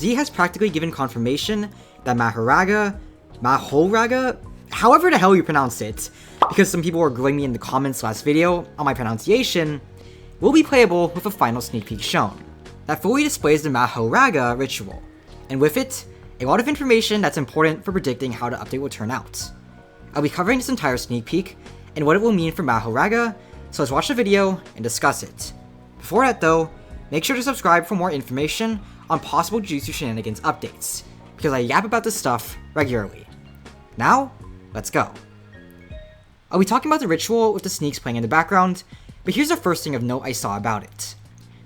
Z has practically given confirmation that Mahoraga, however the hell you pronounce it, because some people were grilling me in the comments last video on my pronunciation, will be playable with a final sneak peek shown that fully displays the Mahoraga ritual, and with it, a lot of information that's important for predicting how the update will turn out. I'll be covering this entire sneak peek and what it will mean for Mahoraga, so let's watch the video and discuss it. Before that though, make sure to subscribe for more information on possible Jujutsu Shenanigans updates, because I yap about this stuff regularly. Now, let's go. I'll be talking about the ritual with the sneaks playing in the background, but here's the first thing of note I saw about it.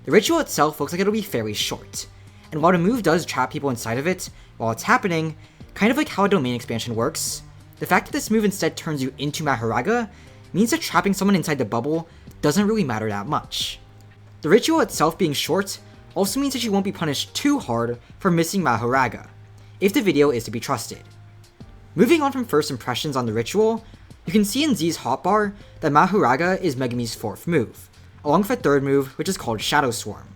The ritual itself looks like it'll be fairly short, and while the move does trap people inside of it while it's happening, kind of like how a domain expansion works, the fact that this move instead turns you into Mahoraga means that trapping someone inside the bubble doesn't really matter that much. The ritual itself being short also means that you won't be punished too hard for missing Mahoraga, if the video is to be trusted. Moving on from first impressions on the ritual, you can see in Z's hotbar that Mahoraga is Megumi's 4th move, along with a 3rd move which is called Shadow Swarm.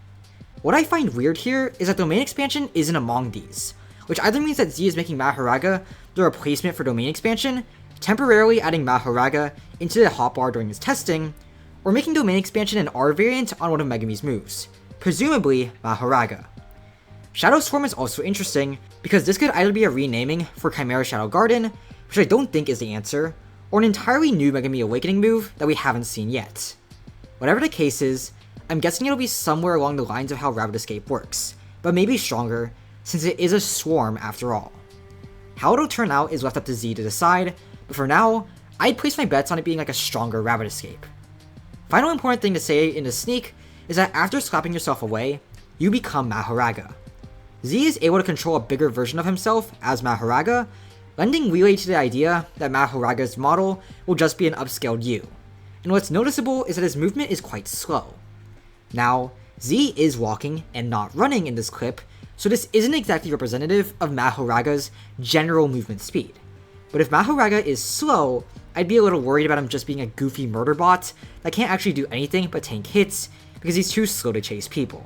What I find weird here is that domain expansion isn't among these, which either means that Z is making Mahoraga the replacement for domain expansion, temporarily adding Mahoraga into the hotbar during his testing, or making domain expansion an R variant on one of Megumi's moves, presumably Mahoraga. Shadow Swarm is also interesting because this could either be a renaming for Chimera Shadow Garden, which I don't think is the answer, or an entirely new Megumi Awakening move that we haven't seen yet. Whatever the case is, I'm guessing it'll be somewhere along the lines of how Rapid Escape works, but maybe stronger, since it is a swarm after all. How it'll turn out is left up to Z to decide, but for now, I'd place my bets on it being like a stronger Rapid Escape. Final important thing to say in the sneak is that after slapping yourself away, you become Mahoraga. Z is able to control a bigger version of himself as Mahoraga, lending leeway to the idea that Mahoraga's model will just be an upscaled you. And what's noticeable is that his movement is quite slow. Now, Z is walking and not running in this clip, so this isn't exactly representative of Mahoraga's general movement speed. But if Mahoraga is slow, I'd be a little worried about him just being a goofy murder bot that can't actually do anything but tank hits because he's too slow to chase people.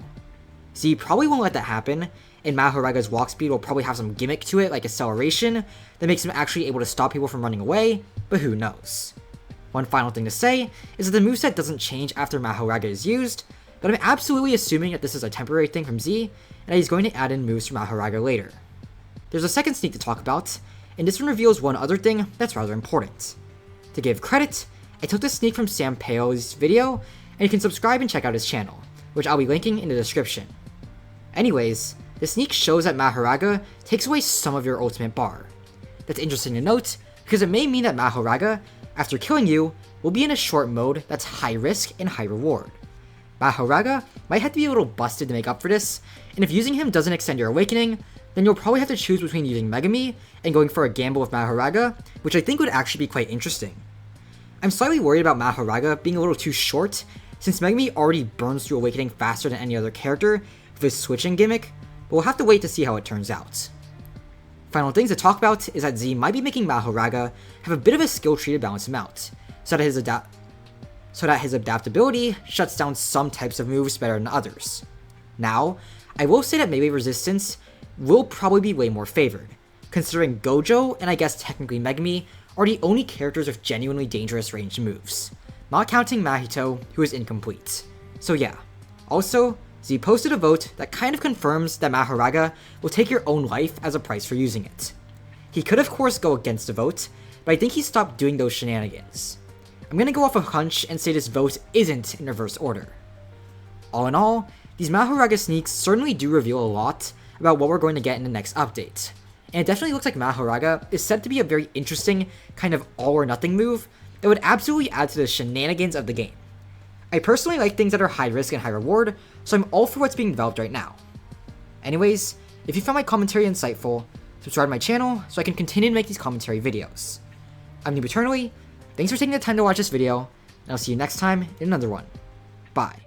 Z probably won't let that happen, and Mahoraga's walk speed will probably have some gimmick to it like acceleration that makes him actually able to stop people from running away, but who knows. One final thing to say is that the moveset doesn't change after Mahoraga is used, but I'm absolutely assuming that this is a temporary thing from Z, and that he's going to add in moves for Mahoraga later. There's a second sneak to talk about, and this one reveals one other thing that's rather important. To give credit, I took this sneak from Sam Peo's video, and you can subscribe and check out his channel, which I'll be linking in the description. Anyways, the sneak shows that Mahoraga takes away some of your ultimate bar. That's interesting to note, because it may mean that Mahoraga, after killing you, will be in a short mode that's high risk and high reward. Mahoraga might have to be a little busted to make up for this, and if using him doesn't extend your awakening, then you'll probably have to choose between using Megumi and going for a gamble with Mahoraga, which I think would actually be quite interesting. I'm slightly worried about Mahoraga being a little too short, since Megumi already burns through awakening faster than any other character with his switching gimmick, but we'll have to wait to see how it turns out. Final things to talk about is that Z might be making Mahoraga have a bit of a skill tree to balance him out, so that his adaptability shuts down some types of moves better than others. Now, I will say that melee resistance will probably be way more favored, considering Gojo and I guess technically Megumi are the only characters with genuinely dangerous ranged moves, not counting Mahito, who is incomplete. So yeah. Also, Z posted a vote that kind of confirms that Mahoraga will take your own life as a price for using it. He could of course go against the vote, but I think he stopped doing those shenanigans. I'm gonna go off a hunch and say this vote isn't in reverse order. All in all, these Mahoraga sneaks certainly do reveal a lot about what we're going to get in the next update, and it definitely looks like Mahoraga is set to be a very interesting kind of all or nothing move that would absolutely add to the shenanigans of the game. I personally like things that are high risk and high reward, so I'm all for what's being developed right now. Anyways, if you found my commentary insightful, subscribe to my channel so I can continue to make these commentary videos. I'm Noob Eternally, thanks for taking the time to watch this video, and I'll see you next time in another one. Bye.